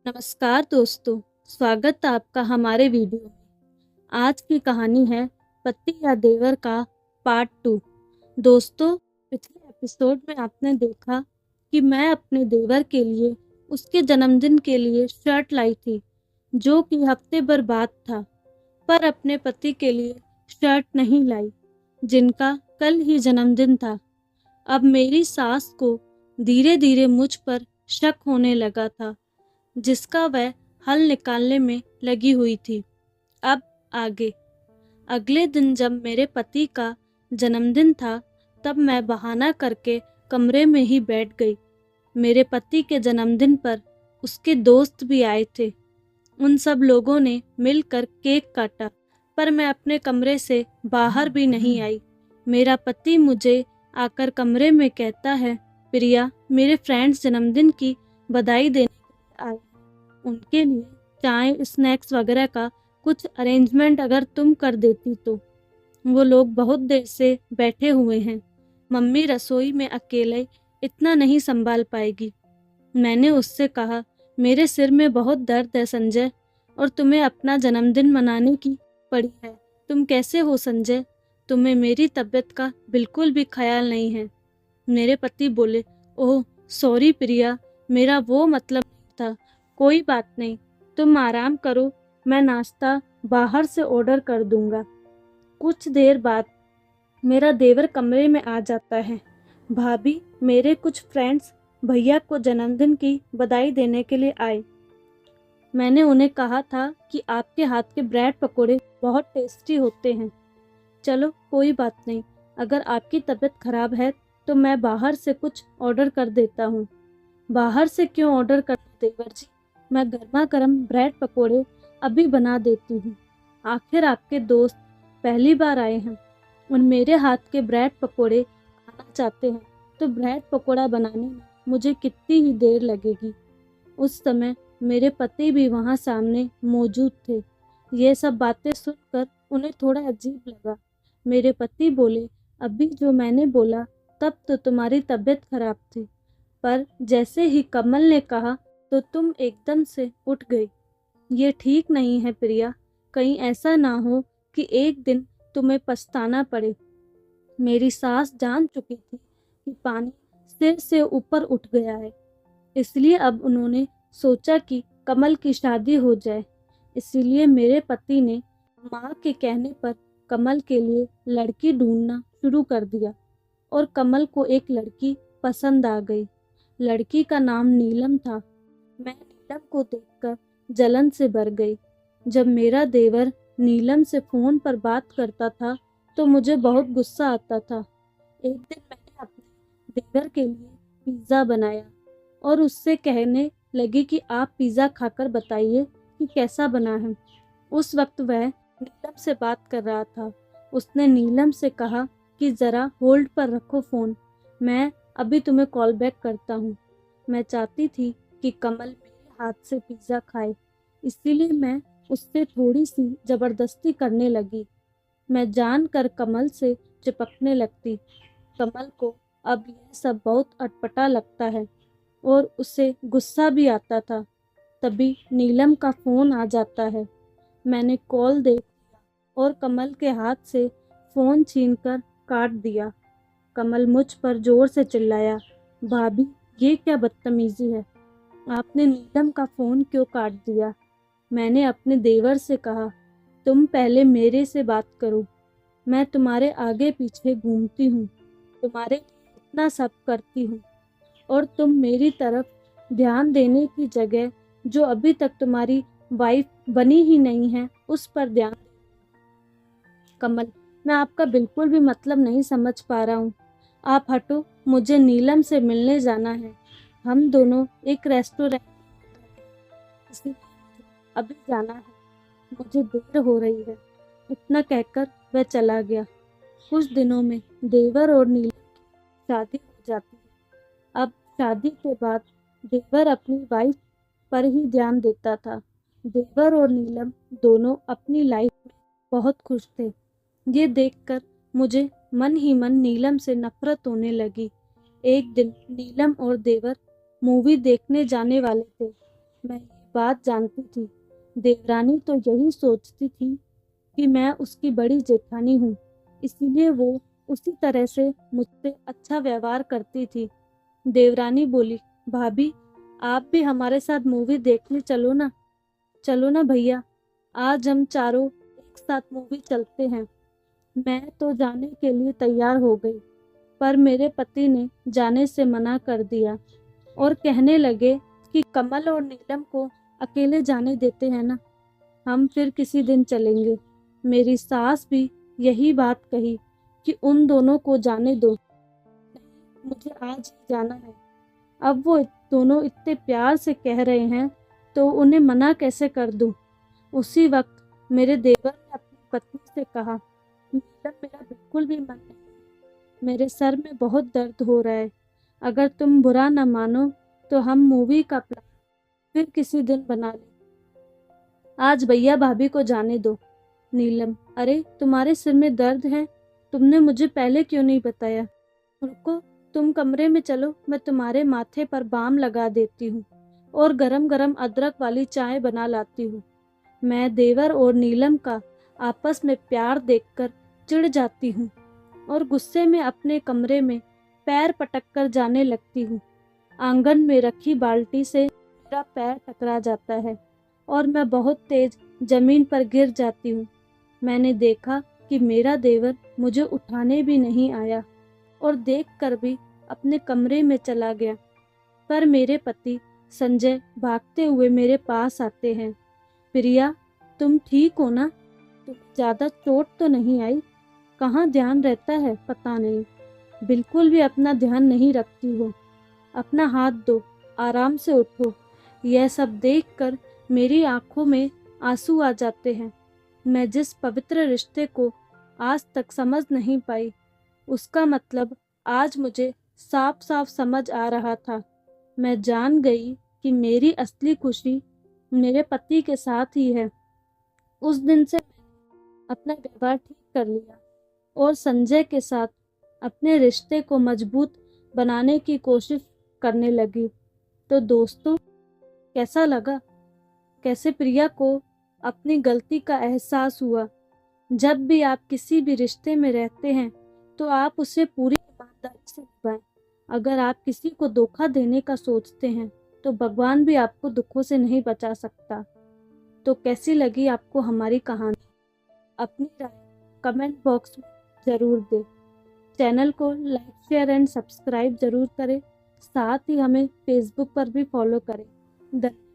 नमस्कार दोस्तों, स्वागत है आपका हमारे वीडियो में। आज की कहानी है पति या देवर का पार्ट 2। दोस्तों, पिछले एपिसोड में आपने देखा कि मैं अपने देवर के लिए उसके जन्मदिन के लिए शर्ट लाई थी, जो कि हफ्ते भर बाद था, पर अपने पति के लिए शर्ट नहीं लाई, जिनका कल ही जन्मदिन था। अब मेरी सास को धीरे धीरे मुझ पर शक होने लगा था, जिसका वह हल निकालने में लगी हुई थी। अब आगे। अगले दिन जब मेरे पति का जन्मदिन था, तब मैं बहाना करके कमरे में ही बैठ गई। मेरे पति के जन्मदिन पर उसके दोस्त भी आए थे। उन सब लोगों ने मिलकर केक काटा, पर मैं अपने कमरे से बाहर भी नहीं आई। मेरा पति मुझे आकर कमरे में कहता है, प्रिया, मेरे फ्रेंड्स जन्मदिन की बधाई देने के लिए आए, उनके लिए चाय स्नैक्स वगैरह का कुछ अरेंजमेंट अगर तुम कर देती तो। वो लोग बहुत देर से बैठे हुए हैं, मम्मी रसोई में अकेले इतना नहीं संभाल पाएगी। मैंने उससे कहा, मेरे सिर में बहुत दर्द है संजय, और तुम्हें अपना जन्मदिन मनाने की पड़ी है। तुम कैसे हो संजय? तुम्हें मेरी तबीयत का बिल्कुल भी ख्याल नहीं है। मेरे पति बोले, ओह सॉरी प्रिया, मेरा वो मतलब नहीं था। कोई बात नहीं, तुम आराम करो, मैं नाश्ता बाहर से ऑर्डर कर दूंगा। कुछ देर बाद मेरा देवर कमरे में आ जाता है। भाभी, मेरे कुछ फ्रेंड्स भैया को जन्मदिन की बधाई देने के लिए आए। मैंने उन्हें कहा था कि आपके हाथ के ब्रेड पकोड़े बहुत टेस्टी होते हैं। चलो कोई बात नहीं, अगर आपकी तबीयत खराब है तो मैं बाहर से कुछ ऑर्डर कर देता हूँ। बाहर से क्यों ऑर्डर कर देवर जी, मैं गर्मा गर्म ब्रेड पकोड़े अभी बना देती हूँ। आखिर आपके दोस्त पहली बार आए हैं और मेरे हाथ के ब्रेड पकोड़े खाना चाहते हैं, तो ब्रेड पकोड़ा बनाने में मुझे कितनी ही देर लगेगी। उस समय मेरे पति भी वहाँ सामने मौजूद थे। ये सब बातें सुनकर उन्हें थोड़ा अजीब लगा। मेरे पति बोले, अभी जो मैंने बोला तब तो तुम्हारी तबीयत खराब थी, पर जैसे ही कमल ने कहा तो तुम एकदम से उठ गई। ये ठीक नहीं है प्रिया, कहीं ऐसा ना हो कि एक दिन तुम्हें पछताना पड़े। मेरी सास जान चुकी थी कि पानी सिर से ऊपर उठ गया है, इसलिए अब उन्होंने सोचा कि कमल की शादी हो जाए। इसीलिए मेरे पति ने माँ के कहने पर कमल के लिए लड़की ढूंढना शुरू कर दिया, और कमल को एक लड़की पसंद आ गई। लड़की का नाम नीलम था। मैं नीलम को देखकर जलन से भर गई। जब मेरा देवर नीलम से फोन पर बात करता था तो मुझे बहुत गुस्सा आता था। एक दिन मैंने अपने देवर के लिए पिज्ज़ा बनाया और उससे कहने लगी कि आप पिज़्ज़ा खाकर बताइए कि कैसा बना है। उस वक्त वह नीलम से बात कर रहा था। उसने नीलम से कहा कि ज़रा होल्ड पर रखो फ़ोन, मैं अभी तुम्हें कॉल बैक करता हूँ। मैं चाहती थी कि कमल मेरे हाथ से पिज़्ज़ा खाए, इसीलिए मैं उससे थोड़ी सी ज़बरदस्ती करने लगी। मैं जानकर कमल से चिपकने लगती। कमल को अब यह सब बहुत अटपटा लगता है और उसे गुस्सा भी आता था। तभी नीलम का फ़ोन आ जाता है। मैंने कॉल देख लिया और कमल के हाथ से फ़ोन छीनकर काट दिया। कमल मुझ पर ज़ोर से चिल्लाया, भाभी, ये क्या बदतमीज़ी है? आपने नीलम का फ़ोन क्यों काट दिया? मैंने अपने देवर से कहा, तुम पहले मेरे से बात करो। मैं तुम्हारे आगे पीछे घूमती हूँ, तुम्हारे लिए इतना सब करती हूँ, और तुम मेरी तरफ ध्यान देने की जगह जो अभी तक तुम्हारी वाइफ बनी ही नहीं है उस पर ध्यान। कमल, मैं आपका बिल्कुल भी मतलब नहीं समझ पा रहा हूँ। आप हटो, मुझे नीलम से मिलने जाना है। हम दोनों एक रेस्टोरेंट, इसलिए अभी जाना है, मुझे देर हो रही है। इतना कहकर वह चला गया। कुछ दिनों में देवर और नीलम की शादी हो जाती है। अब शादी के बाद देवर अपनी वाइफ पर ही ध्यान देता था। देवर और नीलम दोनों अपनी लाइफ में बहुत खुश थे। ये देखकर मुझे मन ही मन नीलम से नफरत होने लगी। एक दिन नीलम और देवर मूवी देखने जाने वाले थे। मैं ये बात जानती थी। देवरानी तो यही सोचती थी कि मैं उसकी बड़ी जेठानी हूँ, इसीलिए वो उसी तरह से मुझसे अच्छा व्यवहार करती थी। देवरानी बोली, भाभी आप भी हमारे साथ मूवी देखने चलो ना भैया, आज हम चारों एक साथ मूवी चलते हैं। मैं तो जाने के लिए तैयार हो गई, पर मेरे पति ने जाने से मना कर दिया और कहने लगे कि कमल और नीलम को अकेले जाने देते हैं ना, हम फिर किसी दिन चलेंगे। मेरी सास भी यही बात कही कि उन दोनों को जाने दो, नहीं मुझे आज ही जाना है। अब वो दोनों इतने प्यार से कह रहे हैं तो उन्हें मना कैसे कर दूं। उसी वक्त मेरे देवर ने अपनी पत्नी से कहा, नीलम मेरा बिल्कुल भी मन नहीं, मेरे सर में बहुत दर्द हो रहा है। अगर तुम बुरा न मानो तो हम मूवी का प्लान फिर किसी दिन बना लें। आज भैया भाभी को जाने दो। नीलम, अरे तुम्हारे सिर में दर्द है, तुमने मुझे पहले क्यों नहीं बताया। रुको, तुम कमरे में चलो, मैं तुम्हारे माथे पर बाम लगा देती हूँ और गरम गरम अदरक वाली चाय बना लाती हूँ। मैं देवर और नीलम का आपस में प्यार देखकर चिढ़ जाती हूँ और गुस्से में अपने कमरे में पैर पटक कर जाने लगती हूँ। आंगन में रखी बाल्टी से मेरा पैर टकरा जाता है और मैं बहुत तेज जमीन पर गिर जाती हूँ। मैंने देखा कि मेरा देवर मुझे उठाने भी नहीं आया और देखकर भी अपने कमरे में चला गया। पर मेरे पति संजय भागते हुए मेरे पास आते हैं। प्रिया, तुम ठीक हो ना? तुम्हें ज़्यादा चोट तो नहीं आई? कहाँ ध्यान रहता है पता नहीं, बिल्कुल भी अपना ध्यान नहीं रखती हो। अपना हाथ दो, आराम से उठो। यह सब देखकर मेरी आंखों में आंसू आ जाते हैं। मैं जिस पवित्र रिश्ते को आज तक समझ नहीं पाई, उसका मतलब आज मुझे साफ साफ समझ आ रहा था। मैं जान गई कि मेरी असली खुशी मेरे पति के साथ ही है। उस दिन से मैंने अपना व्यवहार ठीक कर लिया और संजय के साथ अपने रिश्ते को मजबूत बनाने की कोशिश करने लगी। तो दोस्तों, कैसा लगा? कैसे प्रिया को अपनी गलती का एहसास हुआ? जब भी आप किसी भी रिश्ते में रहते हैं तो आप उसे पूरी ईमानदारी से निभाएं। अगर आप किसी को धोखा देने का सोचते हैं तो भगवान भी आपको दुखों से नहीं बचा सकता। तो कैसी लगी आपको हमारी कहानी? अपनी राय कमेंट बॉक्स में ज़रूर दें। चैनल को लाइक शेयर एंड सब्सक्राइब ज़रूर करें। साथ ही हमें फेसबुक पर भी फॉलो करें। धन्यवाद।